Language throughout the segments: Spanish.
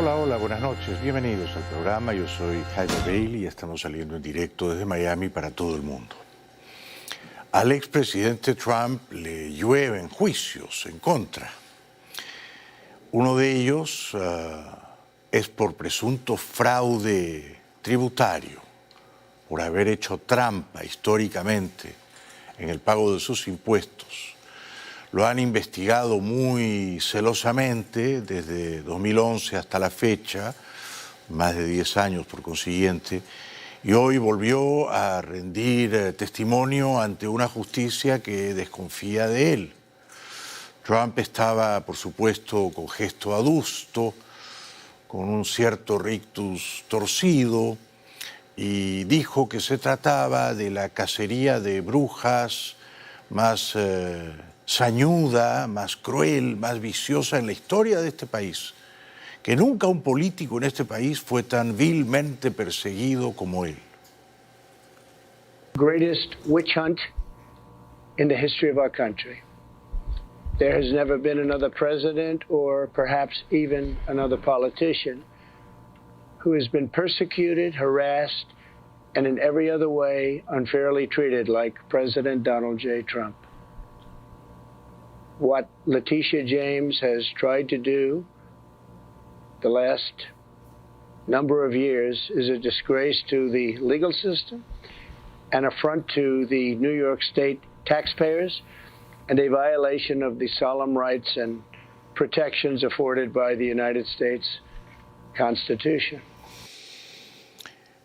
Hola, hola, buenas noches. Bienvenidos al programa. Yo soy Jaime Bailey y estamos saliendo en directo desde Miami para todo el mundo. Al expresidente Trump le llueven juicios en contra. Uno de ellos es por presunto fraude tributario, por haber hecho trampa históricamente en el pago de sus impuestos. Lo han investigado muy celosamente desde 2011 hasta la fecha, más de 10 años por consiguiente, y hoy volvió a rendir testimonio ante una justicia que desconfía de él. Trump estaba, por supuesto, con gesto adusto, con un cierto rictus torcido, y dijo que se trataba de la cacería de brujas más sañuda, más cruel, más viciosa en la historia de este país, que nunca un político en este país fue tan vilmente perseguido como él. Greatest witch hunt in the history of our country. There has never been another president or perhaps even another politician who has been persecuted, harassed, and in every other way unfairly treated like President Donald J. Trump. What Letitia James has tried to do the last number of years is a disgrace to the legal system, an affront to the New York State taxpayers, and a violation of the solemn rights and protections afforded by the United States Constitution.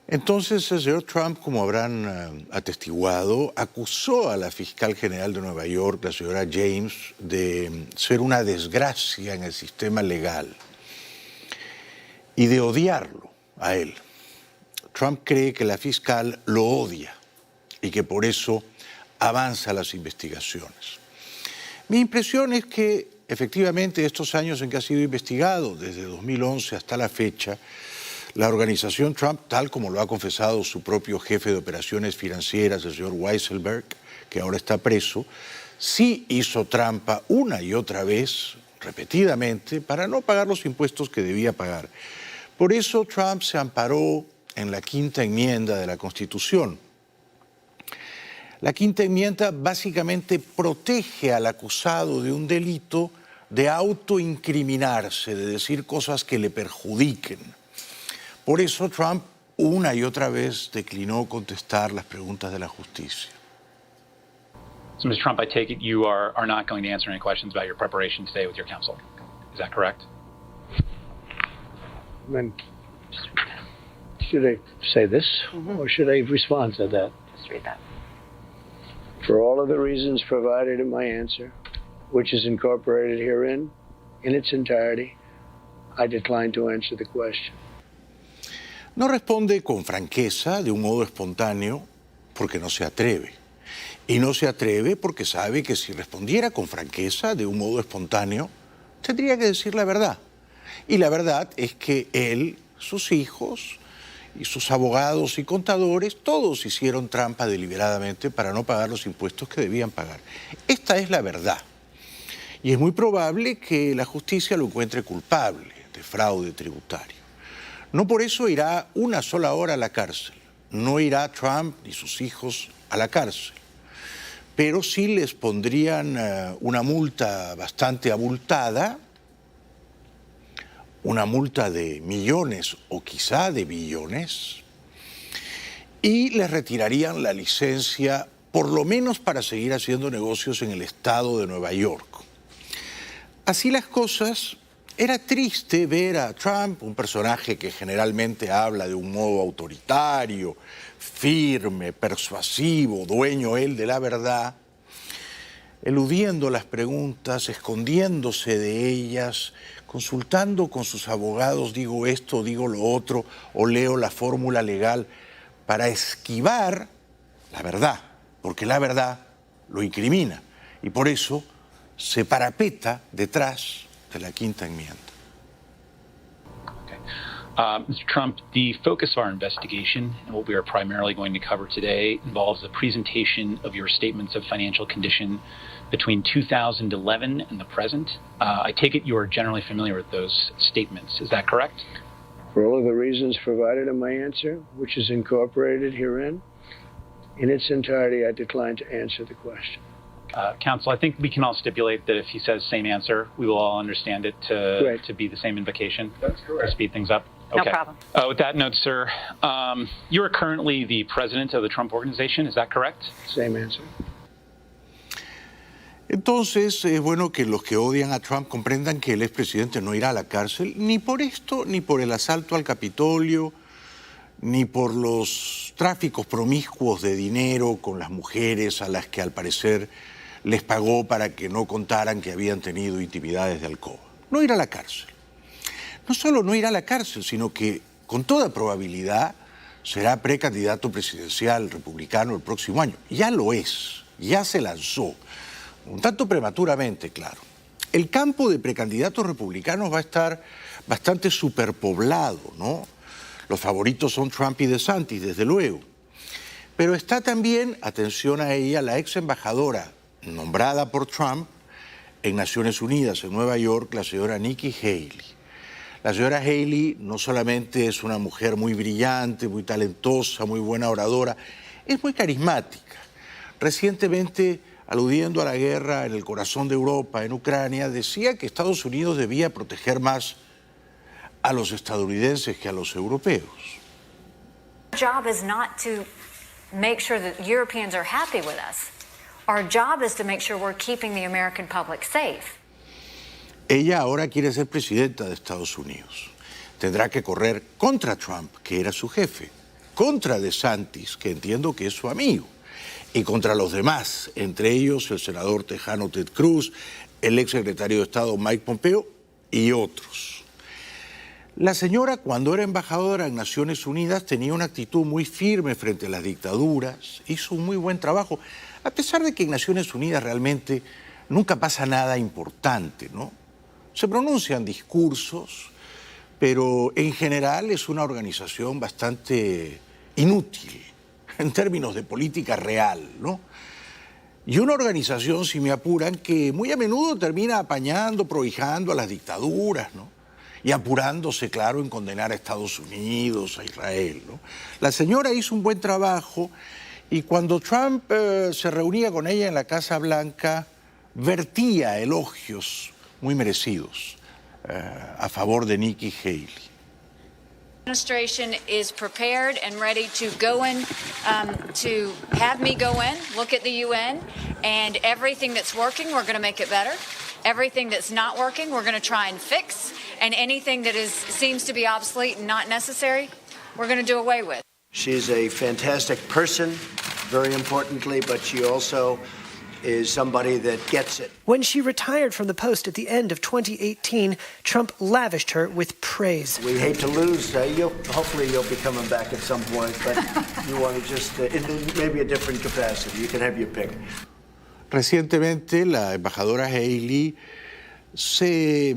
Entonces, el señor Trump, como habrán atestiguado, acusó a la fiscal general de Nueva York, la señora James, de ser una desgracia en el sistema legal y de odiarlo a él. Trump cree que la fiscal lo odia y que por eso avanza las investigaciones. Mi impresión es que, efectivamente, estos años en que ha sido investigado, desde 2011 hasta la fecha, la organización Trump, tal como lo ha confesado su propio jefe de operaciones financieras, el señor Weisselberg, que ahora está preso, sí hizo trampa una y otra vez, repetidamente, para no pagar los impuestos que debía pagar. Por eso Trump se amparó en la quinta enmienda de la Constitución. La quinta enmienda básicamente protege al acusado de un delito de autoincriminarse, de decir cosas que le perjudiquen. Por eso Trump una y otra vez declinó contestar las preguntas de la justicia. So, Mr. Trump, I take it you are not going to answer any questions about your preparation today with your counsel. Is that correct? Then, should I say this, or should I respond to that? Just read that. For all of the reasons provided in my answer, which is incorporated herein in its entirety, I decline to answer the question. No responde con franqueza, de un modo espontáneo, porque no se atreve. Y no se atreve porque sabe que si respondiera con franqueza, de un modo espontáneo, tendría que decir la verdad. Y la verdad es que él, sus hijos y sus abogados y contadores, todos hicieron trampa deliberadamente para no pagar los impuestos que debían pagar. Esta es la verdad. Y es muy probable que la justicia lo encuentre culpable de fraude tributario. No por eso irá una sola hora a la cárcel. No irá Trump ni sus hijos a la cárcel. Pero sí les pondrían una multa bastante abultada, una multa de millones o quizá de billones, y les retirarían la licencia por lo menos para seguir haciendo negocios en el estado de Nueva York. Así las cosas, era triste ver a Trump, un personaje que generalmente habla de un modo autoritario, firme, persuasivo, dueño él de la verdad, eludiendo las preguntas, escondiéndose de ellas, consultando con sus abogados, digo esto, digo lo otro, o leo la fórmula legal, para esquivar la verdad, porque la verdad lo incrimina, y por eso se parapeta detrás de la quinta enmienda. Okay. Mr. Trump, the focus of our investigation and what we are primarily going to cover today involves the presentation of your statements of financial condition between 2011 and the present. I take it you are generally familiar with those statements. Is that correct? For all of the reasons provided in my answer, which is incorporated herein, in its entirety, I decline to answer the question. Counsel, I think we can all stipulate that if he says same answer, we will all understand it to be the same invocation. That's correct. To speed things up. No Okay. problem. With that note, sir, you are currently the president of the Trump Organization. Is that correct? Same answer. Entonces, es bueno que los que odian a Trump comprendan que el expresidente no irá a la cárcel ni por esto, ni por el asalto al Capitolio, ni por los tráficos promiscuos de dinero con las mujeres a las que al parecer les pagó para que no contaran que habían tenido intimidades de alcoba. No irá a la cárcel. No solo no irá a la cárcel, sino que con toda probabilidad será precandidato presidencial republicano el próximo año. Ya lo es, ya se lanzó, un tanto prematuramente, claro. El campo de precandidatos republicanos va a estar bastante superpoblado, ¿no? Los favoritos son Trump y DeSantis, desde luego. Pero está también, atención a ella, la ex embajadora nombrada por Trump en Naciones Unidas, en Nueva York, la señora Nikki Haley. La señora Haley no solamente es una mujer muy brillante, muy talentosa, muy buena oradora, es muy carismática. Recientemente, aludiendo a la guerra en el corazón de Europa, en Ucrania, decía que Estados Unidos debía proteger más a los estadounidenses que a los europeos. Our job is not to make sure that Europeans are happy with us. Our job is to make sure we're keeping the American public safe. Ella ahora quiere ser presidenta de Estados Unidos. Tendrá que correr contra Trump, que era su jefe, contra DeSantis, que entiendo que es su amigo, y contra los demás, entre ellos el senador tejano Ted Cruz, el ex secretario de Estado Mike Pompeo y otros. La señora, cuando era embajadora en Naciones Unidas, tenía una actitud muy firme frente a las dictaduras, hizo un muy buen trabajo, a pesar de que en Naciones Unidas realmente nunca pasa nada importante, ¿no? Se pronuncian discursos, pero en general es una organización bastante inútil en términos de política real, ¿no? Y una organización, si me apuran, que muy a menudo termina apañando, prohijando a las dictaduras, ¿no? Y apurándose, claro, en condenar a Estados Unidos, a Israel, ¿no? La señora hizo un buen trabajo y cuando Trump se reunía con ella en la Casa Blanca, vertía elogios muy merecidos a favor de Nikki Haley. Administration is prepared and ready to go in, to have me go in, look at the UN, and everything that's working, we're going to make it better. Everything that's not working, we're going to try and fix. And anything that seems to be obsolete and not necessary, we're going to do away with. She's a fantastic person, very importantly, but she also is somebody that gets it. When she retired from the post at the end of 2018, Trump lavished her with praise. We hate to lose. Hopefully you'll be coming back at some point, but you want to just, in maybe a different capacity. You can have your pick. Recientemente, la embajadora Haley se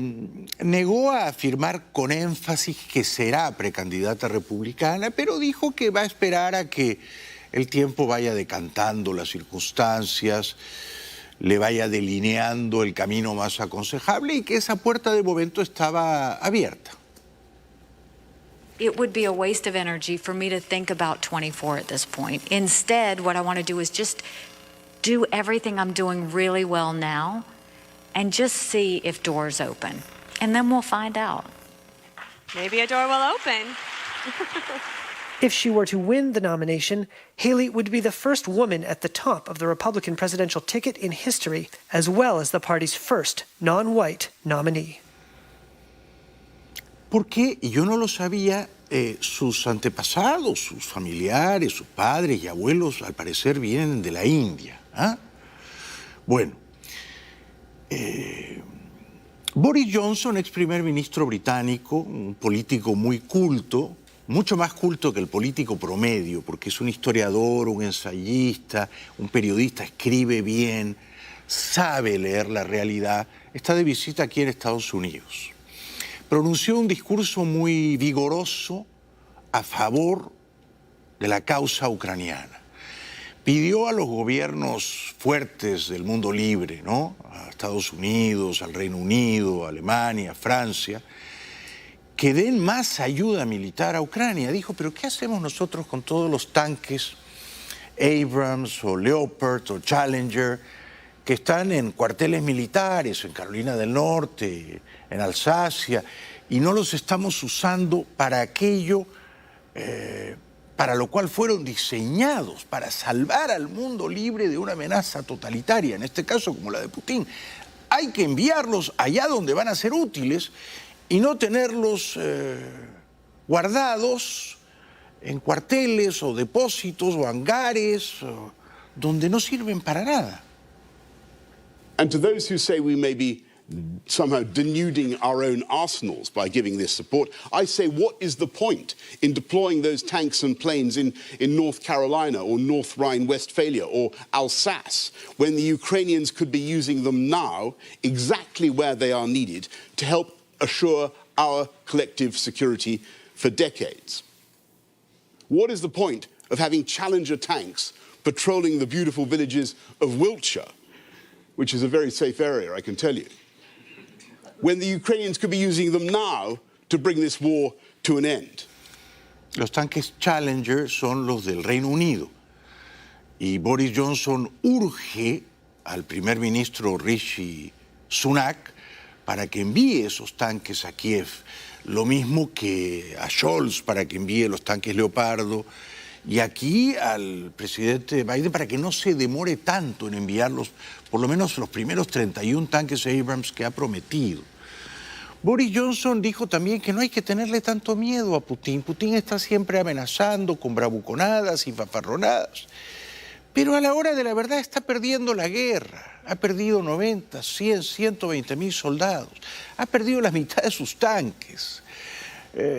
negó a afirmar con énfasis que será precandidata republicana, pero dijo que va a esperar a que el tiempo vaya decantando las circunstancias, le vaya delineando el camino más aconsejable y que esa puerta de momento estaba abierta. It would be a waste of energy for me to think about 24 at this point. Instead, what I want to do is just do everything I'm doing really well now and just see if doors open. And then we'll find out. Maybe a door will open. If she were to win the nomination, Haley would be the first woman at the top of the Republican presidential ticket in history, as well as the party's first non-white nominee. Porque yo no lo sabía, sus antepasados, sus familiares, sus padres y abuelos, al parecer vienen de la India. ¿Ah? Bueno, Boris Johnson, ex primer ministro británico, un político muy culto, mucho más culto que el político promedio, porque es un historiador, un ensayista, un periodista, escribe bien, sabe leer la realidad, está de visita aquí en Estados Unidos. pronunció un discurso muy vigoroso a favor de la causa ucraniana. Pidió a los gobiernos fuertes del mundo libre, ¿no? A Estados Unidos, al Reino Unido, a Alemania, a Francia, que den más ayuda militar a Ucrania. Dijo, pero ¿qué hacemos nosotros con todos los tanques Abrams o Leopard o Challenger que están en cuarteles militares en Carolina del Norte, en Alsacia, y no los estamos usando para aquello para lo cual fueron diseñados, para salvar al mundo libre de una amenaza totalitaria, en este caso como la de Putin? Hay que enviarlos allá donde van a ser útiles y no tenerlos guardados en cuarteles o depósitos o hangares donde no sirven para nada. And to those who say we may be somehow denuding our own arsenals by giving this support, I say, what is the point in deploying those tanks and planes in North Carolina or North Rhine-Westphalia or Alsace when the Ukrainians could be using them now exactly where they are needed to help assure our collective security for decades? What is the point of having Challenger tanks patrolling the beautiful villages of Wiltshire, which is a very safe area, I can tell you, when the Ukrainians could be using them now to bring this war to an end? Los tanques Challenger son los del Reino Unido y Boris Johnson urge al primer ministro Rishi Sunak para que envíe esos tanques a Kiev, lo mismo que a Scholz para que envíe los tanques Leopardo, y aquí al presidente Biden para que no se demore tanto en enviarlos, por lo menos los primeros 31 tanques Abrams que ha prometido. Boris Johnson dijo también que no hay que tenerle tanto miedo a Putin. Putin está siempre amenazando con bravuconadas y fanfarronadas, pero a la hora de la verdad está perdiendo la guerra. Ha perdido 90, 100, 120 mil soldados. Ha perdido la mitad de sus tanques.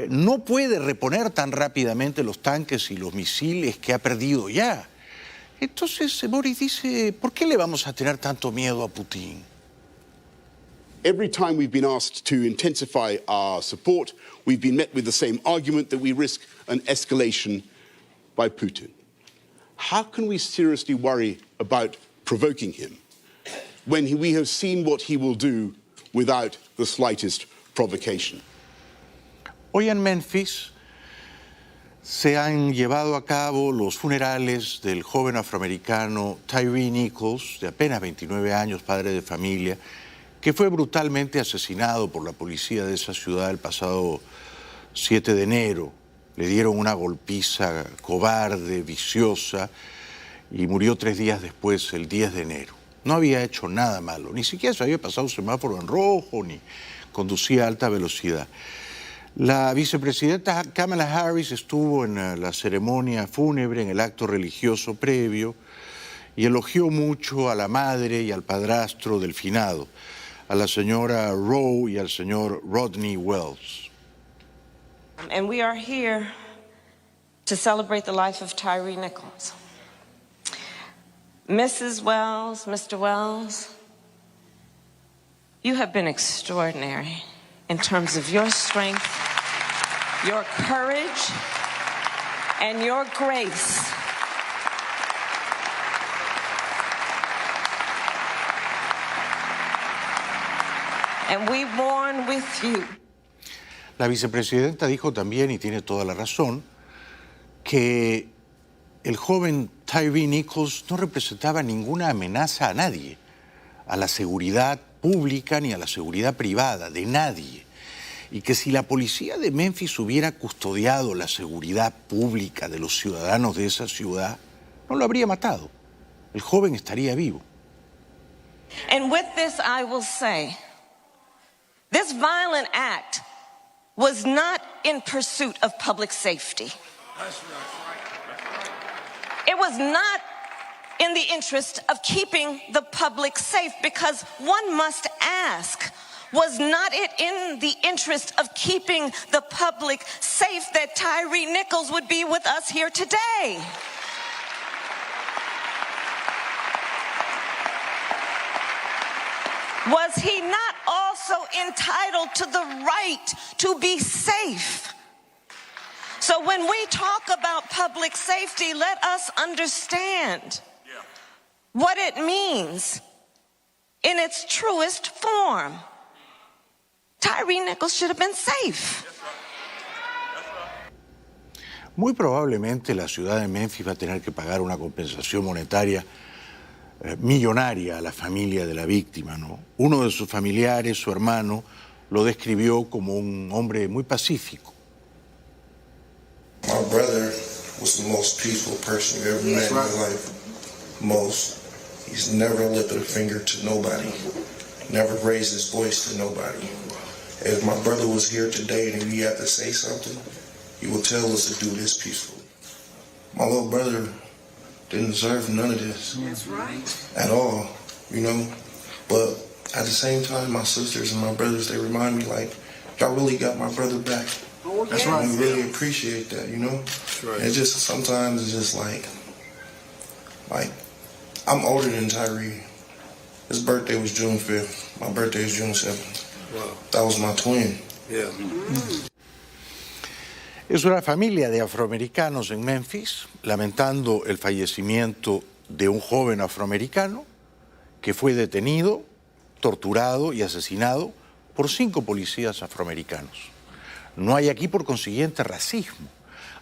No puede reponer tan rápidamente los tanques y los misiles que ha perdido ya. Entonces Boris dice, ¿por qué le vamos a tener tanto miedo a Putin? Every time we've been asked to intensify our support, we've been met with the same argument that we risk an escalation by Putin. How can we seriously worry about provoking him when we have seen what he will do without the slightest provocation? Hoy en Memphis se han llevado a cabo los funerales del joven afroamericano Tyre Nichols, de apenas 29 años, padre de familia, que fue brutalmente asesinado por la policía de esa ciudad el pasado 7 de enero. Le dieron una golpiza cobarde, viciosa, y murió 3 días después, el 10 de enero. No había hecho nada malo, ni siquiera se había pasado un semáforo en rojo, ni conducía a alta velocidad. La vicepresidenta Kamala Harris estuvo en la ceremonia fúnebre, en el acto religioso previo, y elogió mucho a la madre y al padrastro del finado, a la señora Rowe y al señor Rodney Wells. And we are here to celebrate the life of Tyre Nichols. Mrs. Wells, Mr. Wells, you have been extraordinary in terms of your strength, your courage, and your grace. And we mourn with you. La vicepresidenta dijo también, y tiene toda la razón, que el joven Tyre Nichols no representaba ninguna amenaza a nadie, a la seguridad pública ni a la seguridad privada, de nadie. Y que si la policía de Memphis hubiera custodiado la seguridad pública de los ciudadanos de esa ciudad, no lo habría matado. El joven estaría vivo. And with this I will say, this violent act was not in pursuit of public safety. It was not in the interest of keeping the public safe, because one must ask, was not it in the interest of keeping the public safe that Tyre Nichols would be with us here today? Was he not also entitled to the right to be safe. So when we talk about public safety, let us understand what it means in its truest form. Tyree Nichols should have been safe. Muy probablemente la ciudad de Memphis va a tener que pagar una compensación monetaria millonaria a la familia de la víctima, ¿no? Uno de sus familiares, su hermano, lo describió como un hombre muy pacífico. My brother was the most peaceful person you ever met in your life. Most. He's never lifted a finger to nobody. Never raised his voice to nobody. If my brother was here today and he had to say something, he would tell us to do this peacefully. My little brother didn't deserve none of this. That's right. At all, you know. But at the same time, my sisters and my brothers, they remind me like, y'all really got my brother back. Oh, that's right. We really appreciate that, you know. That's right. It just sometimes it's just like I'm older than Tyree. His birthday was June 5th. My birthday is June 7th. Wow. That was my twin. Yeah. Es una familia de afroamericanos en Memphis, lamentando el fallecimiento de un joven afroamericano que fue detenido, torturado y asesinado por 5 policías afroamericanos. No hay aquí, por consiguiente, racismo.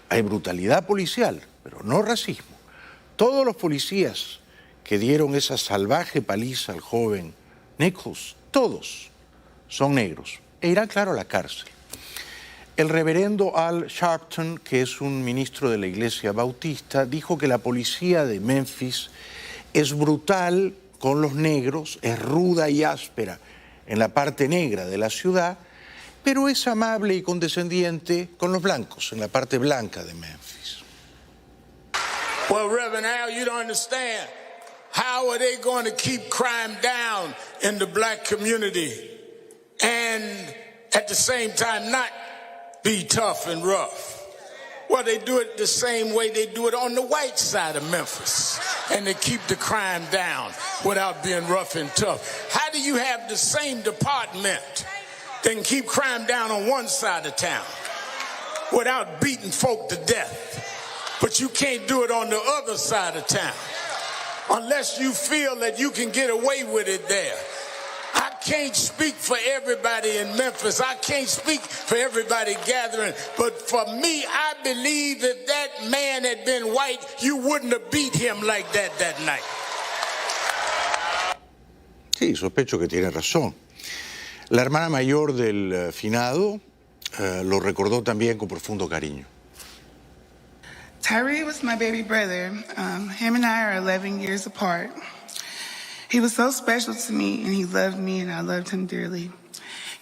Hay brutalidad policial, pero no racismo. Todos los policías que dieron esa salvaje paliza al joven Nichols, todos son negros e irán, claro, a la cárcel. El reverendo Al Sharpton, que es un ministro de la Iglesia Bautista, dijo que la policía de Memphis es brutal con los negros, es ruda y áspera en la parte negra de la ciudad, pero es amable y condescendiente con los blancos, en la parte blanca de Memphis. Well, Reverend Al, you don't understand. How are they going to keep crime down in the black community and at the same time not be tough and rough? Well, they do it the same way they do it on the white side of Memphis, and they keep the crime down without being rough and tough. How do you have the same department that can keep crime down on one side of town without beating folk to death, but you can't do it on the other side of town unless you feel that you can get away with it there? I can't speak for everybody in Memphis. I can't speak for everybody gathering. But for me, I believe if that man had been white, you wouldn't have beat him like that night. Sí, sospecho que tiene razón. La hermana mayor del finado lo recordó también con profundo cariño. Tyree was my baby brother. Him and I are 11 years apart. He was so special to me, and he loved me, and I loved him dearly.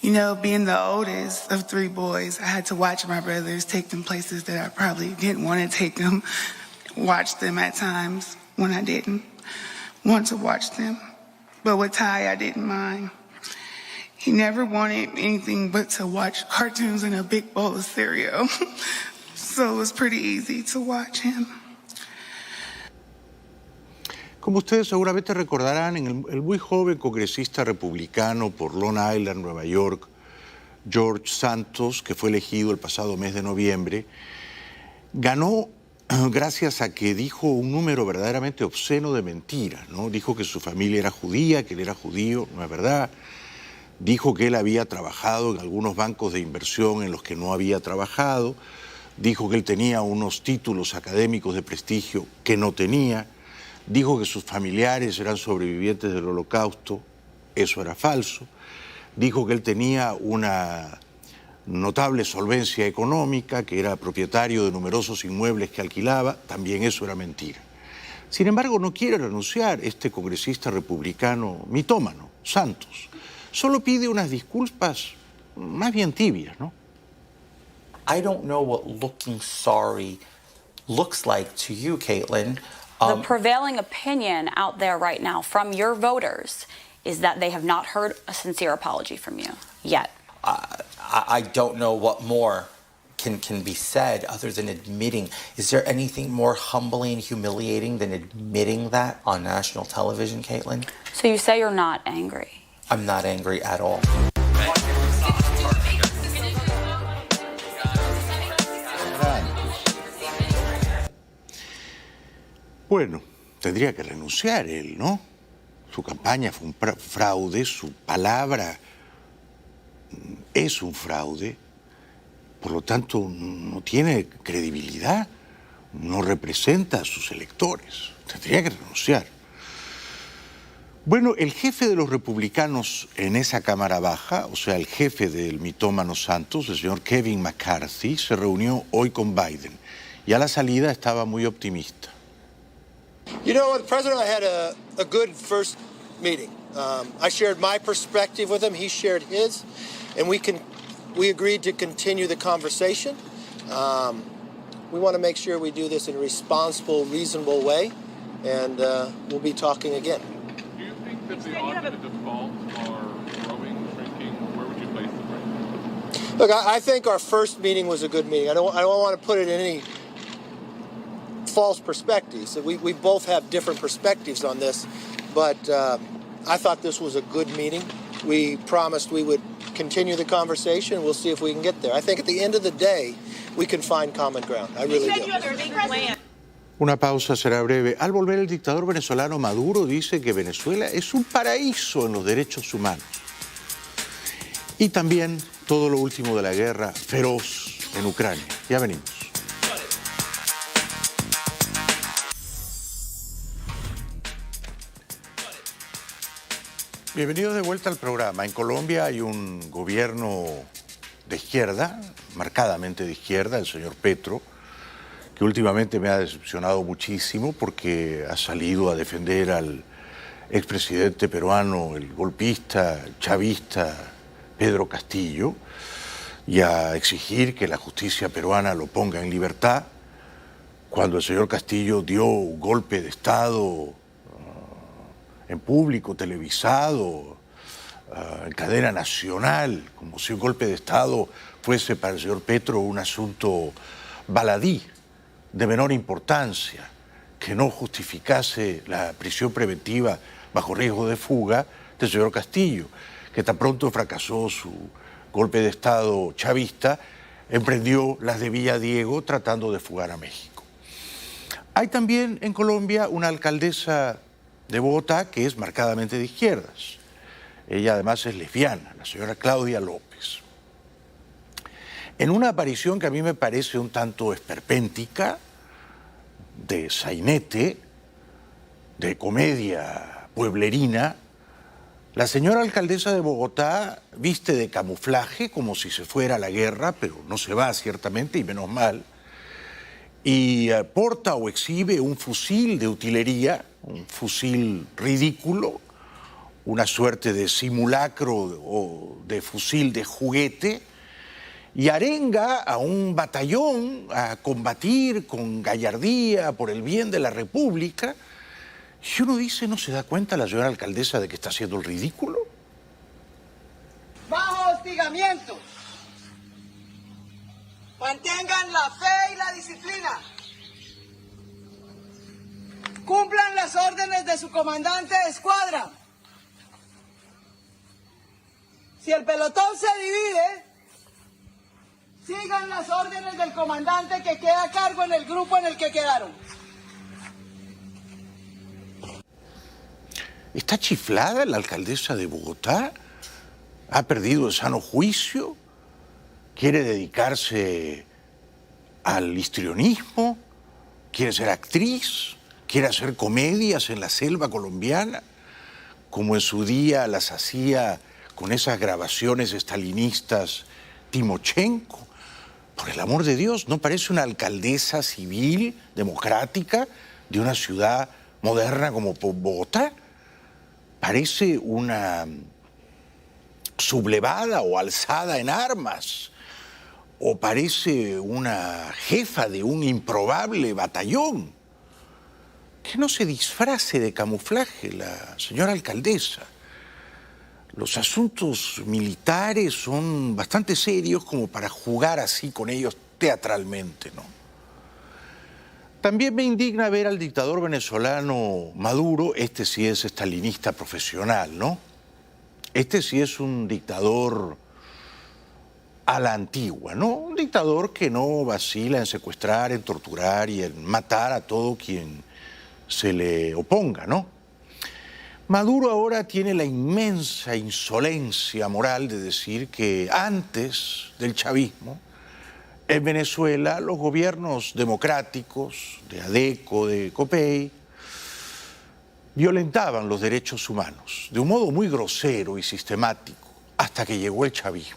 You know, being the oldest of 3 boys, I had to watch my brothers take them places that I probably didn't want to take them, watch them at times when I didn't want to watch them. But with Ty, I didn't mind. He never wanted anything but to watch cartoons and a big bowl of cereal. So it was pretty easy to watch him. Como ustedes seguramente recordarán, el muy joven congresista republicano por Long Island, Nueva York, George Santos, que fue elegido el pasado mes de noviembre, ganó gracias a que dijo un número verdaderamente obsceno de mentiras, ¿no? Dijo que su familia era judía, que él era judío, no es verdad. Dijo que él había trabajado en algunos bancos de inversión en los que no había trabajado. Dijo que él tenía unos títulos académicos de prestigio que no tenía. Dijo que sus familiares eran sobrevivientes del Holocausto, eso era falso. Dijo que él tenía una notable solvencia económica, que era propietario de numerosos inmuebles que alquilaba, también eso era mentira. Sin embargo, no quiere renunciar este congresista republicano mitómano, Santos. Solo pide unas disculpas más bien tibias, ¿no? I don't know what looking sorry looks like to you, Caitlin. The prevailing opinion out there right now from your voters is that they have not heard a sincere apology from you yet. I don't know what more can be said other than admitting. Is there anything more humbling and humiliating than admitting that on national television, Caitlin? So you say you're not angry. I'm not angry at all. Bueno, tendría que renunciar él, ¿no? Su campaña fue un fraude, su palabra es un fraude, por lo tanto no tiene credibilidad, no representa a sus electores, tendría que renunciar. Bueno, el jefe de los republicanos en esa Cámara Baja, o sea, el jefe del mitómano Santos, el señor Kevin McCarthy, se reunió hoy con Biden y a la salida estaba muy optimista. You know, the president and I had a good first meeting. I shared my perspective with him. He shared his, and we agreed to continue the conversation. We want to make sure we do this in a responsible, reasonable way, and we'll be talking again. Do you think that the odds of default are growing, shrinking? Where would you place them right now? Look, I think our first meeting was a good meeting. I don't want to put it in any false perspectives. We both have different perspectives on this, but I thought this was a good meeting. We promised we would continue the conversation. We'll see if we can get there. I think at the end of the day, we can find common ground. I really do. Una pausa, será breve. Al volver, el dictador venezolano Maduro dice que Venezuela es un paraíso en los derechos humanos. Y también todo lo último de la guerra feroz en Ucrania. Ya venimos. Bienvenidos de vuelta al programa. En Colombia hay un gobierno de izquierda, marcadamente de izquierda, el señor Petro, que últimamente me ha decepcionado muchísimo porque ha salido a defender al expresidente peruano, el golpista, chavista Pedro Castillo, y a exigir que la justicia peruana lo ponga en libertad, cuando el señor Castillo dio un golpe de Estado en público, televisado, en cadena nacional, como si un golpe de Estado fuese para el señor Petro un asunto baladí, de menor importancia, que no justificase la prisión preventiva bajo riesgo de fuga del señor Castillo, que tan pronto fracasó su golpe de Estado chavista, emprendió las de Villadiego tratando de fugar a México. Hay también en Colombia una alcaldesa de Bogotá que es marcadamente de izquierdas. Ella además es lesbiana, la señora Claudia López. En una aparición que a mí me parece un tanto esperpéntica, de sainete, de comedia pueblerina, la señora alcaldesa de Bogotá viste de camuflaje como si se fuera a la guerra, pero no se va ciertamente, y menos mal, y porta o exhibe un fusil de utilería, un fusil ridículo, una suerte de simulacro o de fusil de juguete, y arenga a un batallón a combatir con gallardía por el bien de la República. Y uno dice, ¿no se da cuenta la señora alcaldesa de que está haciendo el ridículo? Bajo hostigamiento. Mantengan la fe y la disciplina. Cumplan las órdenes de su comandante de escuadra. Si el pelotón se divide, sigan las órdenes del comandante que queda a cargo en el grupo en el que quedaron. ¿Está chiflada la alcaldesa de Bogotá? ¿Ha perdido el sano juicio? ¿Quiere dedicarse al histrionismo? ¿Quiere ser actriz? ¿Quiere hacer comedias en la selva colombiana? Como en su día las hacía con esas grabaciones estalinistas Timochenko. Por el amor de Dios, ¿no parece una alcaldesa civil, democrática, de una ciudad moderna como Bogotá? Parece una sublevada o alzada en armas, o parece una jefa de un improbable batallón. Que no se disfrace de camuflaje la señora alcaldesa. Los asuntos militares son bastante serios como para jugar así con ellos teatralmente, ¿no? También me indigna ver al dictador venezolano Maduro, este sí es estalinista profesional, ¿no? Este sí es un dictador a la antigua, ¿no? Un dictador que no vacila en secuestrar, en torturar y en matar a todo quien se le oponga, ¿no? Maduro ahora tiene la inmensa insolencia moral de decir que antes del chavismo, en Venezuela, los gobiernos democráticos de ADECO, de COPEI, violentaban los derechos humanos de un modo muy grosero y sistemático hasta que llegó el chavismo.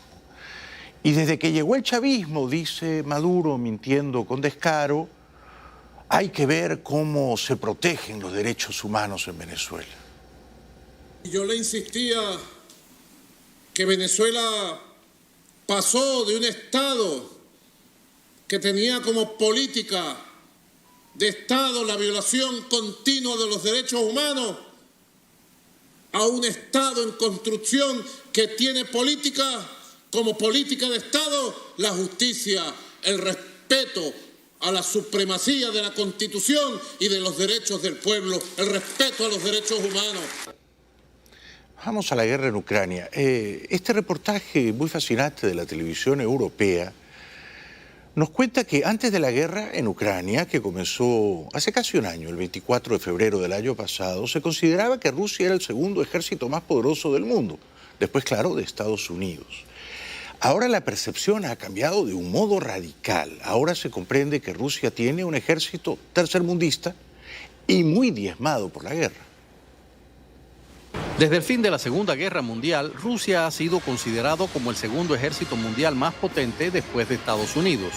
Y desde que llegó el chavismo, dice Maduro, mintiendo con descaro, hay que ver cómo se protegen los derechos humanos en Venezuela. Yo le insistía que Venezuela pasó de un Estado que tenía como política de Estado la violación continua de los derechos humanos a un Estado en construcción que tiene política como política de Estado, la justicia, el respeto a la supremacía de la Constitución y de los derechos del pueblo, el respeto a los derechos humanos. Vamos a la guerra en Ucrania. Este reportaje muy fascinante de la televisión europea nos cuenta que antes de la guerra en Ucrania, que comenzó hace casi un año, el 24 de febrero del año pasado, se consideraba que Rusia era el segundo ejército más poderoso del mundo, después, claro, de Estados Unidos. Ahora la percepción ha cambiado de un modo radical. Ahora se comprende que Rusia tiene un ejército tercermundista y muy diezmado por la guerra. Desde el fin de la Segunda Guerra Mundial, Rusia ha sido considerado como el segundo ejército mundial más potente después de Estados Unidos.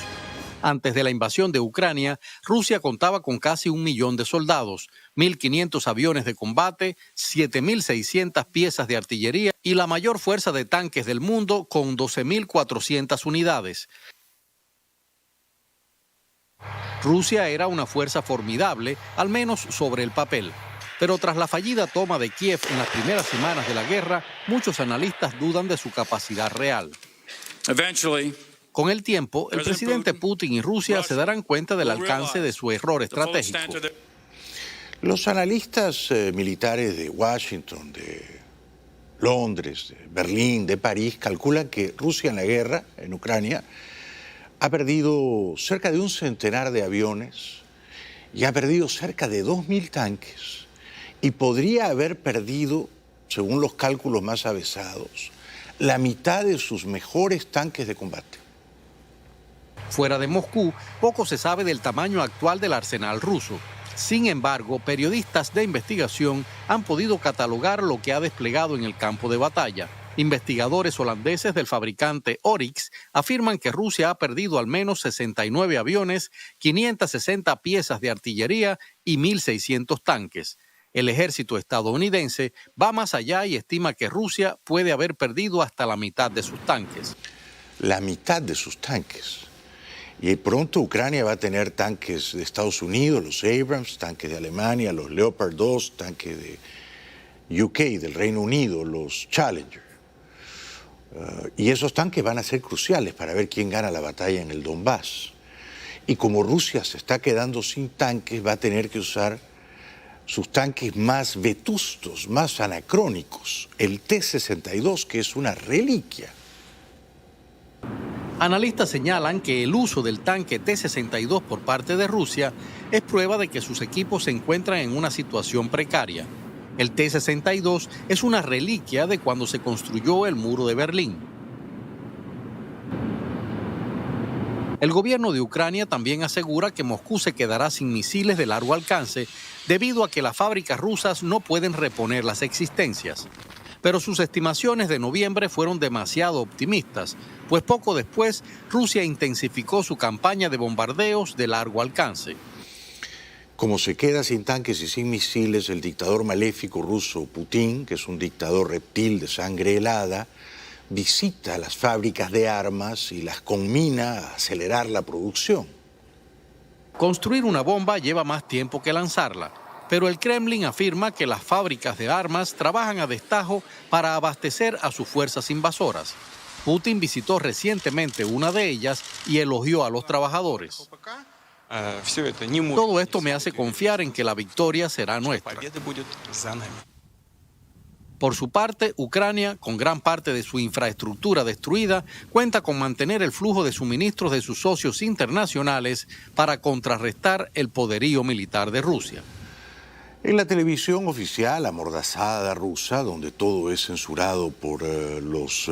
Antes de la invasión de Ucrania, Rusia contaba con casi 1 millón de soldados, 1.500 aviones de combate, 7.600 piezas de artillería y la mayor fuerza de tanques del mundo con 12.400 unidades. Rusia era una fuerza formidable, al menos sobre el papel. Pero tras la fallida toma de Kiev en las primeras semanas de la guerra, muchos analistas dudan de su capacidad real. Con el tiempo, el presidente Putin y Rusia se darán cuenta del alcance de su error estratégico. Los analistas militares de Washington, de Londres, de Berlín, de París, calculan que Rusia en la guerra en Ucrania ha perdido cerca de 100 de aviones y ha perdido cerca de 2.000 tanques y podría haber perdido, según los cálculos más avesados, la mitad de sus mejores tanques de combate. Fuera de Moscú, poco se sabe del tamaño actual del arsenal ruso. Sin embargo, periodistas de investigación han podido catalogar lo que ha desplegado en el campo de batalla. Investigadores holandeses del fabricante Oryx afirman que Rusia ha perdido al menos 69 aviones, 560 piezas de artillería y 1.600 tanques. El ejército estadounidense va más allá y estima que Rusia puede haber perdido hasta la mitad de sus tanques. La mitad de sus tanques. Y pronto Ucrania va a tener tanques de Estados Unidos, los Abrams, tanques de Alemania, los Leopard 2, tanques de UK, del Reino Unido, los Challenger. Y esos tanques van a ser cruciales para ver quién gana la batalla en el Donbass. Y como Rusia se está quedando sin tanques, va a tener que usar sus tanques más vetustos, más anacrónicos, el T-62, que es una reliquia. Analistas señalan que el uso del tanque T-62 por parte de Rusia es prueba de que sus equipos se encuentran en una situación precaria. El T-62 es una reliquia de cuando se construyó el muro de Berlín. El gobierno de Ucrania también asegura que Moscú se quedará sin misiles de largo alcance debido a que las fábricas rusas no pueden reponer las existencias. Pero sus estimaciones de noviembre fueron demasiado optimistas, pues poco después Rusia intensificó su campaña de bombardeos de largo alcance. Como se queda sin tanques y sin misiles, el dictador maléfico ruso Putin, que es un dictador reptil de sangre helada, visita las fábricas de armas y las conmina a acelerar la producción. Construir una bomba lleva más tiempo que lanzarla. Pero el Kremlin afirma que las fábricas de armas trabajan a destajo para abastecer a sus fuerzas invasoras. Putin visitó recientemente una de ellas y elogió a los trabajadores. Todo esto me hace confiar en que la victoria será nuestra. Por su parte, Ucrania, con gran parte de su infraestructura destruida, cuenta con mantener el flujo de suministros de sus socios internacionales para contrarrestar el poderío militar de Rusia. En la televisión oficial amordazada rusa, donde todo es censurado por los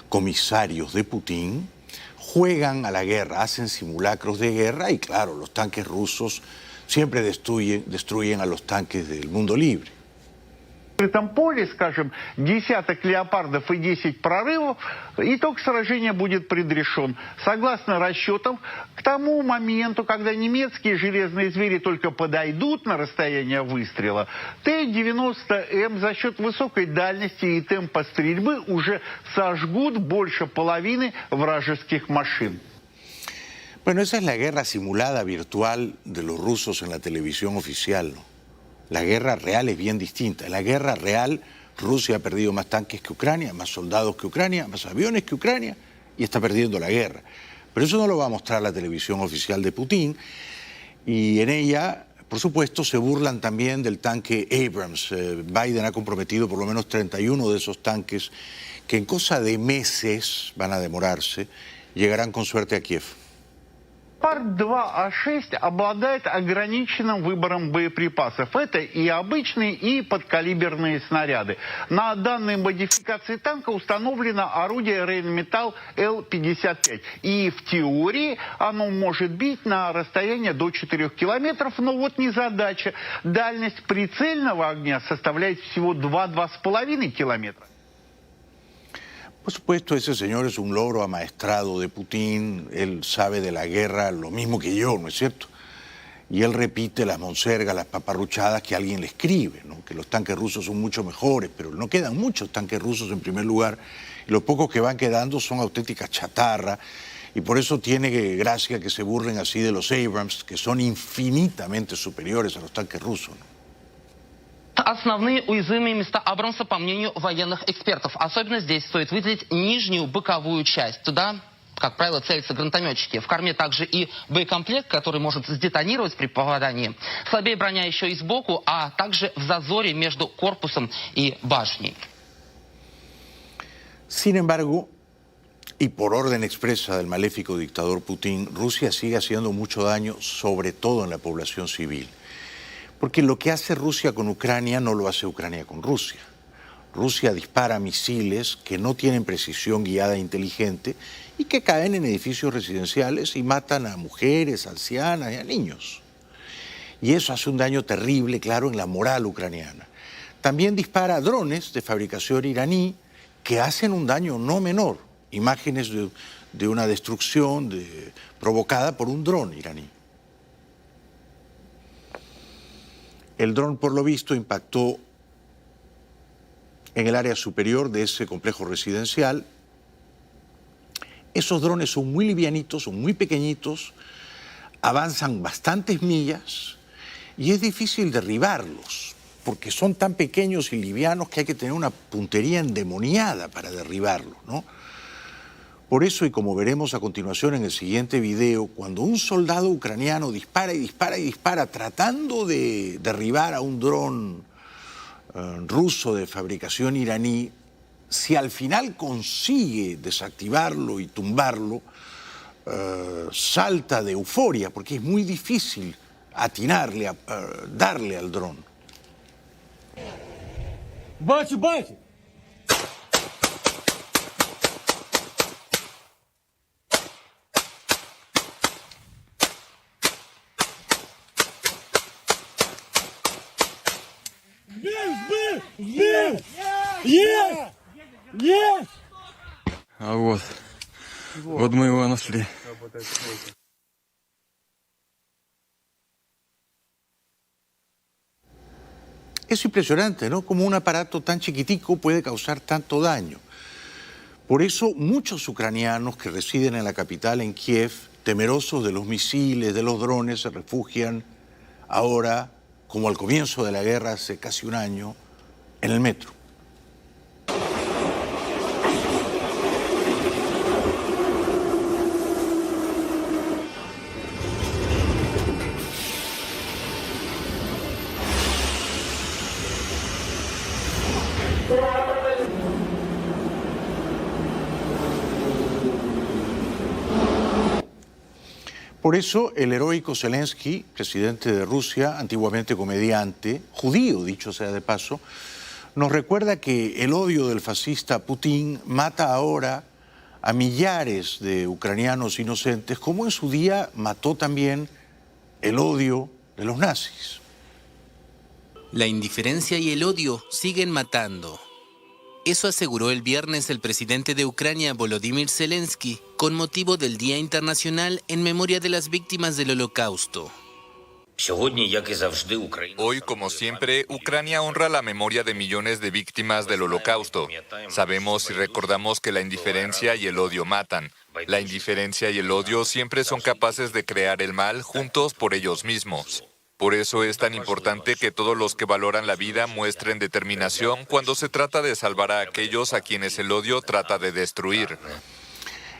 comisarios de Putin, juegan a la guerra, hacen simulacros de guerra y claro, los tanques rusos siempre destruyen a los tanques del mundo libre. В этом поле, скажем, десяток леопардов и 10 прорывов, итог сражения будет предрешен. Согласно расчетам, к тому моменту, когда немецкие железные звери только подойдут на расстояние выстрела, Т-90М за счет высокой дальности и темпа стрельбы уже сожгут больше половины вражеских машин. Bueno, esa es la guerra simulada virtual de los rusos en la televisión oficial, ¿no? La guerra real es bien distinta. En la guerra real, Rusia ha perdido más tanques que Ucrania, más soldados que Ucrania, más aviones que Ucrania y está perdiendo la guerra. Pero eso no lo va a mostrar la televisión oficial de Putin y en ella, por supuesto, se burlan también del tanque Abrams. Biden ha comprometido por lo menos 31 de esos tanques que en cosa de meses, van a demorarse, llegarán con suerte a Kiev. Леопард-2А6 обладает ограниченным выбором боеприпасов. Это и обычные, и подкалиберные снаряды. На данной модификации танка установлено орудие Rheinmetall L-55. И в теории оно может бить на расстояние до 4 километров, но вот незадача. Дальность прицельного огня составляет всего 2-2,5 километра. Por supuesto, ese señor es un logro amaestrado de Putin, él sabe de la guerra lo mismo que yo, ¿no es cierto? Y él repite las monsergas, las paparruchadas que alguien le escribe, ¿no? Que los tanques rusos son mucho mejores, pero no quedan muchos tanques rusos en primer lugar, y los pocos que van quedando son auténticas chatarra, y por eso tiene gracia que se burlen así de los Abrams, que son infinitamente superiores a los tanques rusos, ¿no? Основные уязвимые места Абрамса, по мнению военных экспертов. Особенно здесь стоит выделить нижнюю боковую часть. Туда, как правило, целятся гранатометчики. В корме также и боекомплект, который может сдетонировать при попадании. Слабее броня еще и сбоку, а также в зазоре между корпусом и башней. Sin embargo, y por orden expresa del maléfico dictador Putin, Rusia sigue haciendo mucho daño, sobre todo en la población civil. Porque lo que hace Rusia con Ucrania no lo hace Ucrania con Rusia. Rusia dispara misiles que no tienen precisión guiada e inteligente y que caen en edificios residenciales y matan a mujeres, ancianas y a niños. Y eso hace un daño terrible, claro, en la moral ucraniana. También dispara drones de fabricación iraní que hacen un daño no menor. Imágenes de una destrucción provocada por un dron iraní. El dron, por lo visto, impactó en el área superior de ese complejo residencial. Esos drones son muy livianitos, son muy pequeñitos, avanzan bastantes millas y es difícil derribarlos porque son tan pequeños y livianos que hay que tener una puntería endemoniada para derribarlos, ¿no? Por eso, y como veremos a continuación en el siguiente video, cuando un soldado ucraniano dispara y dispara y dispara tratando de derribar a un dron ruso de fabricación iraní, si al final consigue desactivarlo y tumbarlo, salta de euforia porque es muy difícil atinarle, darle al dron. Бачу, бачу! Есть! Есть! А вот мы его нашли. Es impresionante, ¿no? Cómo un aparato tan chiquitico puede causar tanto daño. Por eso muchos ucranianos que residen en la capital, en Kiev, temerosos de los misiles, de los drones, se refugian ahora, como al comienzo de la guerra hace casi un año, en el metro. Por eso el heroico Zelensky, presidente de Rusia, antiguamente comediante, judío, dicho sea de paso, nos recuerda que el odio del fascista Putin mata ahora a millares de ucranianos inocentes, como en su día mató también el odio de los nazis. La indiferencia y el odio siguen matando. Eso aseguró el viernes el presidente de Ucrania, Volodymyr Zelensky, con motivo del Día Internacional en memoria de las víctimas del Holocausto. Hoy, como siempre, Ucrania honra la memoria de millones de víctimas del Holocausto. Sabemos y recordamos que la indiferencia y el odio matan. La indiferencia y el odio siempre son capaces de crear el mal juntos por ellos mismos. Por eso es tan importante que todos los que valoran la vida muestren determinación cuando se trata de salvar a aquellos a quienes el odio trata de destruir.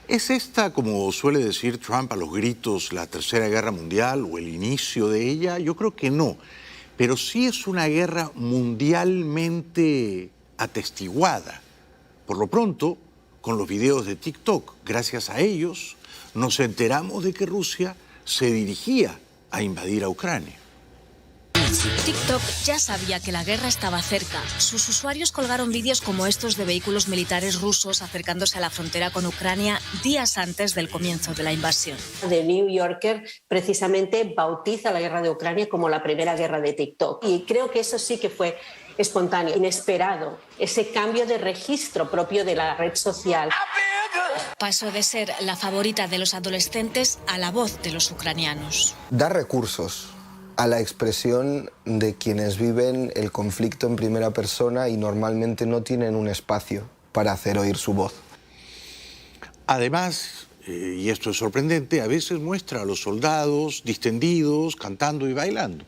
¿Es esta, como suele decir Trump a los gritos, la Tercera Guerra Mundial o el inicio de ella? Yo creo que no, pero sí es una guerra mundialmente atestiguada. Por lo pronto, con los videos de TikTok, gracias a ellos, nos enteramos de que Rusia se dirigía a invadir a Ucrania. TikTok ya sabía que la guerra estaba cerca. Sus usuarios colgaron vídeos como estos de vehículos militares rusos acercándose a la frontera con Ucrania días antes del comienzo de la invasión. The New Yorker precisamente bautiza la guerra de Ucrania como la primera guerra de TikTok. Y creo que eso sí que fue espontáneo, inesperado, ese cambio de registro propio de la red social. Pasó de ser la favorita de los adolescentes a la voz de los ucranianos. Da recursos a la expresión de quienes viven el conflicto en primera persona y normalmente no tienen un espacio para hacer oír su voz. Además, y esto es sorprendente, a veces muestra a los soldados distendidos, cantando y bailando.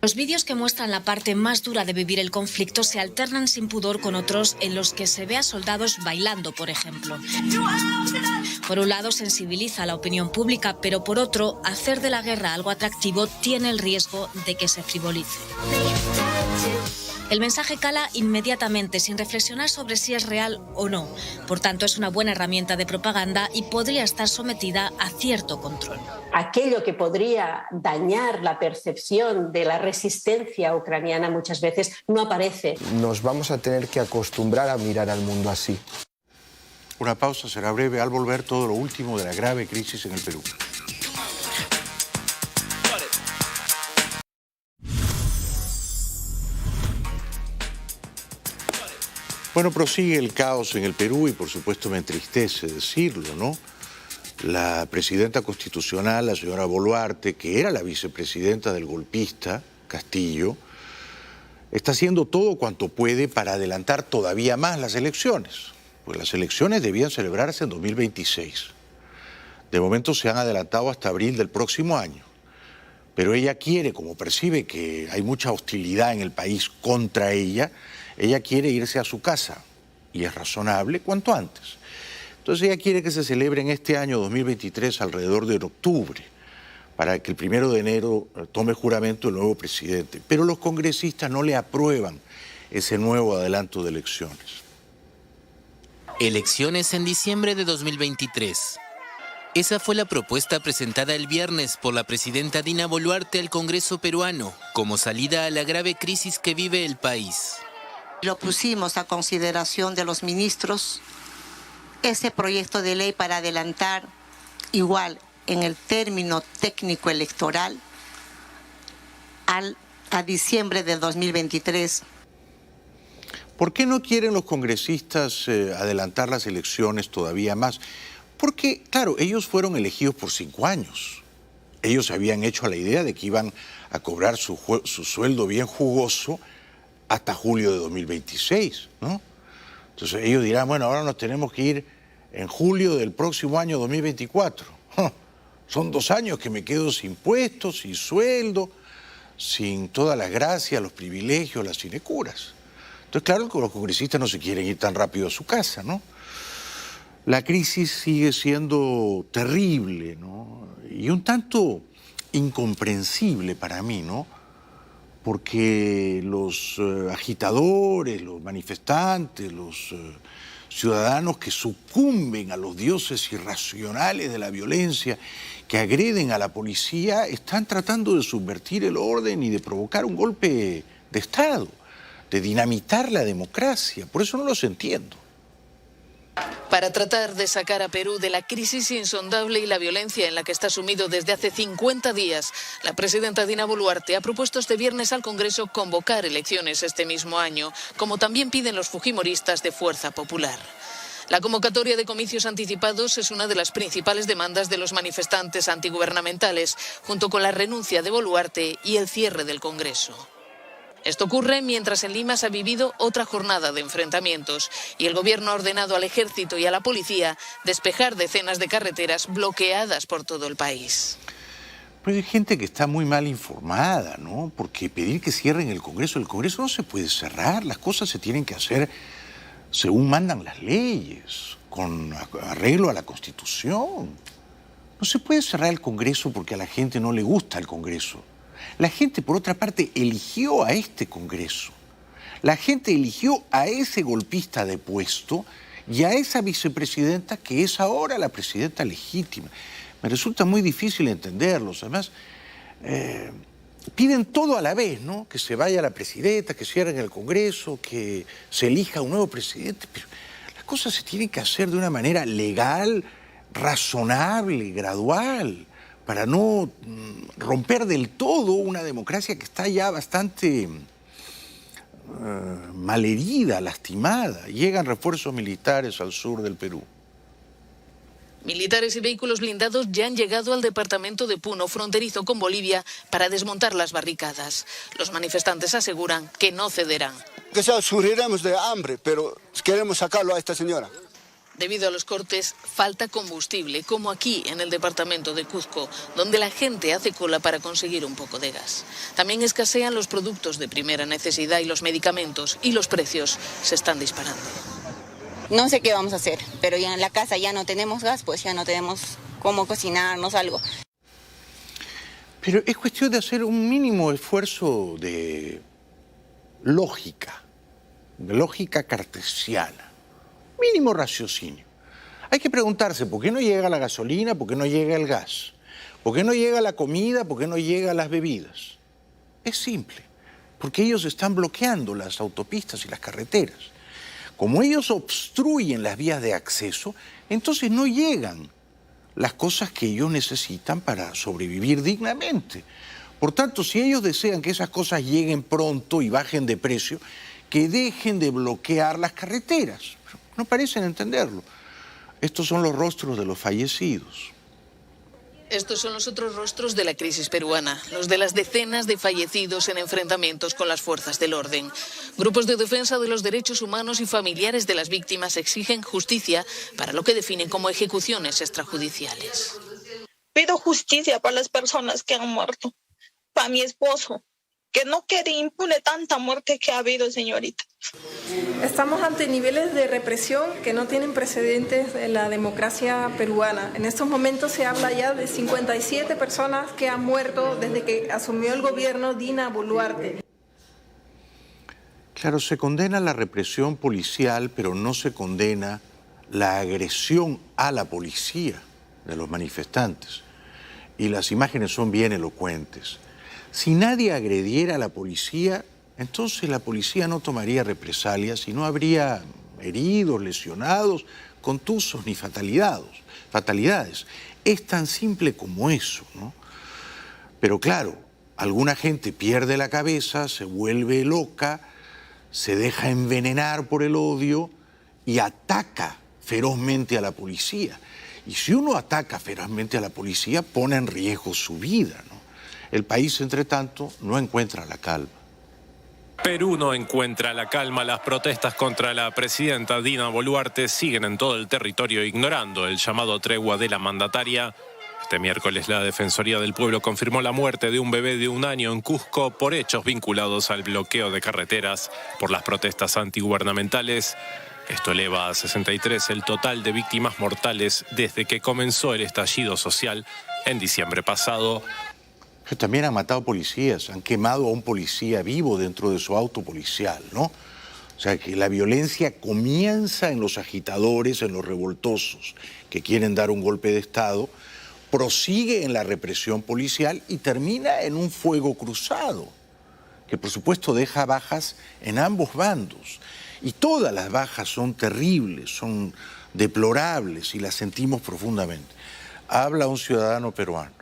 Los vídeos que muestran la parte más dura de vivir el conflicto se alternan sin pudor con otros en los que se ve a soldados bailando, por ejemplo. Por un lado, sensibiliza a la opinión pública, pero por otro, hacer de la guerra algo atractivo tiene el riesgo de que se frivolice. El mensaje cala inmediatamente, sin reflexionar sobre si es real o no. Por tanto, es una buena herramienta de propaganda y podría estar sometida a cierto control. Aquello que podría dañar la percepción de la resistencia ucraniana muchas veces no aparece. Nos vamos a tener que acostumbrar a mirar al mundo así. Una pausa será breve. Al volver, todo lo último de la grave crisis en el Perú. Bueno, prosigue el caos en el Perú y por supuesto me entristece decirlo, ¿no? La presidenta constitucional, la señora Boluarte, que era la vicepresidenta del golpista Castillo, está haciendo todo cuanto puede para adelantar todavía más las elecciones. Pues las elecciones debían celebrarse en 2026. De momento se han adelantado hasta abril del próximo año. Pero ella quiere, como percibe que hay mucha hostilidad en el país contra ella quiere irse a su casa, y es razonable, cuanto antes. Entonces ella quiere que se celebre en este año 2023 alrededor de octubre, para que el 1 de enero tome juramento el nuevo presidente. Pero los congresistas no le aprueban ese nuevo adelanto de elecciones. Elecciones en diciembre de 2023. Esa fue la propuesta presentada el viernes por la presidenta Dina Boluarte al Congreso peruano, como salida a la grave crisis que vive el país. Lo pusimos a consideración de los ministros, ese proyecto de ley para adelantar, igual en el término técnico electoral, a diciembre del 2023. ¿Por qué no quieren los congresistas adelantar las elecciones todavía más? Porque, claro, ellos fueron elegidos por 5 años. Ellos se habían hecho a la idea de que iban a cobrar su sueldo bien jugoso hasta julio de 2026, ¿no? Entonces ellos dirán, bueno, ahora nos tenemos que ir en julio del próximo año 2024. Son 2 años que me quedo sin puestos, sin sueldo, sin todas las gracias, los privilegios, las sinecuras. Entonces, claro que los congresistas no se quieren ir tan rápido a su casa, ¿no? La crisis sigue siendo terrible, ¿no? Y un tanto incomprensible para mí, ¿no? Porque los agitadores, los manifestantes, los ciudadanos que sucumben a los dioses irracionales de la violencia, que agreden a la policía, están tratando de subvertir el orden y de provocar un golpe de Estado, de dinamitar la democracia. Por eso no los entiendo. Para tratar de sacar a Perú de la crisis insondable y la violencia en la que está sumido desde hace 50 días, la presidenta Dina Boluarte ha propuesto este viernes al Congreso convocar elecciones este mismo año, como también piden los fujimoristas de Fuerza Popular. La convocatoria de comicios anticipados es una de las principales demandas de los manifestantes antigubernamentales, junto con la renuncia de Boluarte y el cierre del Congreso. Esto ocurre mientras en Lima se ha vivido otra jornada de enfrentamientos y el gobierno ha ordenado al ejército y a la policía despejar decenas de carreteras bloqueadas por todo el país. Pero hay gente que está muy mal informada, ¿no? Porque pedir que cierren el Congreso no se puede cerrar, las cosas se tienen que hacer según mandan las leyes, con arreglo a la Constitución. No se puede cerrar el Congreso porque a la gente no le gusta el Congreso. La gente, por otra parte, eligió a este Congreso. La gente eligió a ese golpista de puesto y a esa vicepresidenta que es ahora la presidenta legítima. Me resulta muy difícil entenderlos. Además, piden todo a la vez, ¿no? Que se vaya la presidenta, que cierren el Congreso, que se elija un nuevo presidente. Pero las cosas se tienen que hacer de una manera legal, razonable, gradual, para no romper del todo una democracia que está ya bastante malherida, lastimada. Llegan refuerzos militares al sur del Perú. Militares y vehículos blindados ya han llegado al departamento de Puno, fronterizo con Bolivia, para desmontar las barricadas. Los manifestantes aseguran que no cederán. Que sufriremos de hambre, pero queremos sacarlo a esta señora. Debido a los cortes, falta combustible, como aquí en el departamento de Cuzco, donde la gente hace cola para conseguir un poco de gas. También escasean los productos de primera necesidad y los medicamentos, y los precios se están disparando. No sé qué vamos a hacer, pero ya en la casa ya no tenemos gas, pues ya no tenemos cómo cocinarnos algo. Pero es cuestión de hacer un mínimo esfuerzo de lógica cartesiana. Mínimo raciocinio. Hay que preguntarse por qué no llega la gasolina, por qué no llega el gas, por qué no llega la comida, por qué no llegan las bebidas. Es simple, porque ellos están bloqueando las autopistas y las carreteras. Como ellos obstruyen las vías de acceso, entonces no llegan las cosas que ellos necesitan para sobrevivir dignamente. Por tanto, si ellos desean que esas cosas lleguen pronto y bajen de precio, que dejen de bloquear las carreteras. No parecen entenderlo. Estos son los rostros de los fallecidos. Estos son los otros rostros de la crisis peruana, los de las decenas de fallecidos en enfrentamientos con las fuerzas del orden. Grupos de defensa de los derechos humanos y familiares de las víctimas exigen justicia para lo que definen como ejecuciones extrajudiciales. Pido justicia para las personas que han muerto, para mi esposo, que no quede impune tanta muerte que ha habido, señorita. Estamos ante niveles de represión que no tienen precedentes en la democracia peruana. En estos momentos se habla ya de 57 personas que han muerto desde que asumió el gobierno Dina Boluarte. Claro, se condena la represión policial, pero no se condena la agresión a la policía de los manifestantes. Y las imágenes son bien elocuentes. Si nadie agrediera a la policía, entonces la policía no tomaría represalias y no habría heridos, lesionados, contusos ni fatalidades. Es tan simple como eso, ¿no? Pero claro, alguna gente pierde la cabeza, se vuelve loca, se deja envenenar por el odio y ataca ferozmente a la policía. Y si uno ataca ferozmente a la policía, pone en riesgo su vida, ¿no? El país, entre tanto, no encuentra la calma. Perú no encuentra la calma. Las protestas contra la presidenta Dina Boluarte siguen en todo el territorio, ignorando el llamado tregua de la mandataria. Este miércoles la Defensoría del Pueblo confirmó la muerte de un bebé de 1 año en Cuzco por hechos vinculados al bloqueo de carreteras por las protestas antigubernamentales. Esto eleva a 63 el total de víctimas mortales desde que comenzó el estallido social en diciembre pasado. Pero también han matado policías, han quemado a un policía vivo dentro de su auto policial, ¿no? O sea, que la violencia comienza en los agitadores, en los revoltosos, que quieren dar un golpe de Estado, prosigue en la represión policial y termina en un fuego cruzado, que por supuesto deja bajas en ambos bandos. Y todas las bajas son terribles, son deplorables y las sentimos profundamente. Habla un ciudadano peruano.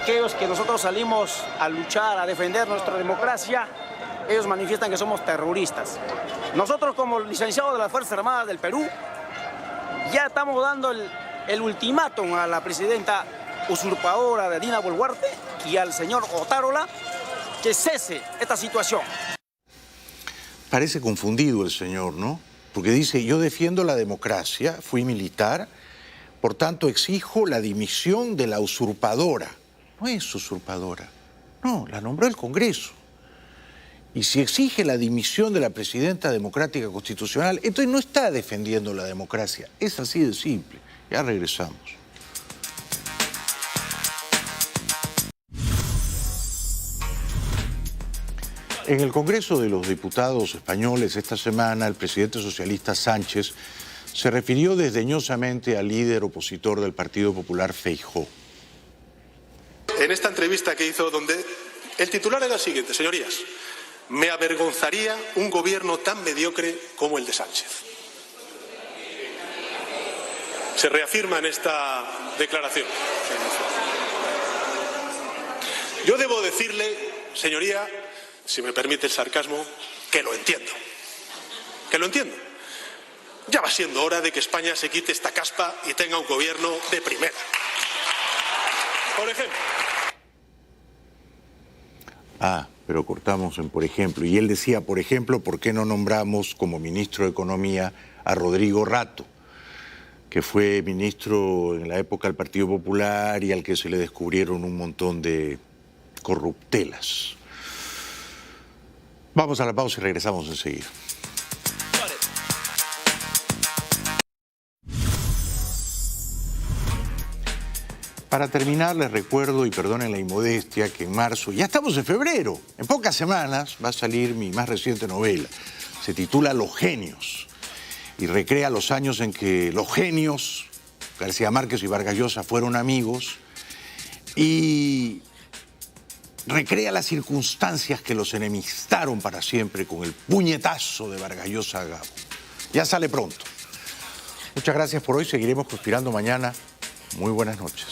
Aquellos que nosotros salimos a luchar, a defender nuestra democracia, ellos manifiestan que somos terroristas. Nosotros como licenciados de las Fuerzas Armadas del Perú, ya estamos dando el ultimátum a la presidenta usurpadora de Dina Boluarte y al señor Otárola que cese esta situación. Parece confundido el señor, ¿no? Porque dice, yo defiendo la democracia, fui militar, por tanto exijo la dimisión de la usurpadora. No es usurpadora, no, la nombró el Congreso. Y si exige la dimisión de la presidenta democrática constitucional, entonces no está defendiendo la democracia. Es así de simple. Ya regresamos. En el Congreso de los Diputados españoles esta semana, el presidente socialista Sánchez se refirió desdeñosamente al líder opositor del Partido Popular, Feijóo. En esta entrevista que hizo, donde el titular era el siguiente, señorías, me avergonzaría un gobierno tan mediocre como el de Sánchez. Se reafirma en esta declaración. Yo debo decirle, señoría, si me permite el sarcasmo, que lo entiendo. Que lo entiendo. Ya va siendo hora de que España se quite esta caspa y tenga un gobierno de primera. Por ejemplo. Pero cortamos en por ejemplo. Y él decía, por ejemplo, ¿por qué no nombramos como ministro de Economía a Rodrigo Rato, que fue ministro en la época del Partido Popular y al que se le descubrieron un montón de corruptelas? Vamos a la pausa y regresamos enseguida. Para terminar, les recuerdo, y perdonen la inmodestia, que en marzo, ya estamos en febrero, en pocas semanas va a salir mi más reciente novela. Se titula Los Genios y recrea los años en que los genios, García Márquez y Vargas Llosa, fueron amigos, y recrea las circunstancias que los enemistaron para siempre con el puñetazo de Vargas Llosa a Gabo. Ya sale pronto. Muchas gracias por hoy, seguiremos conspirando mañana. Muy buenas noches.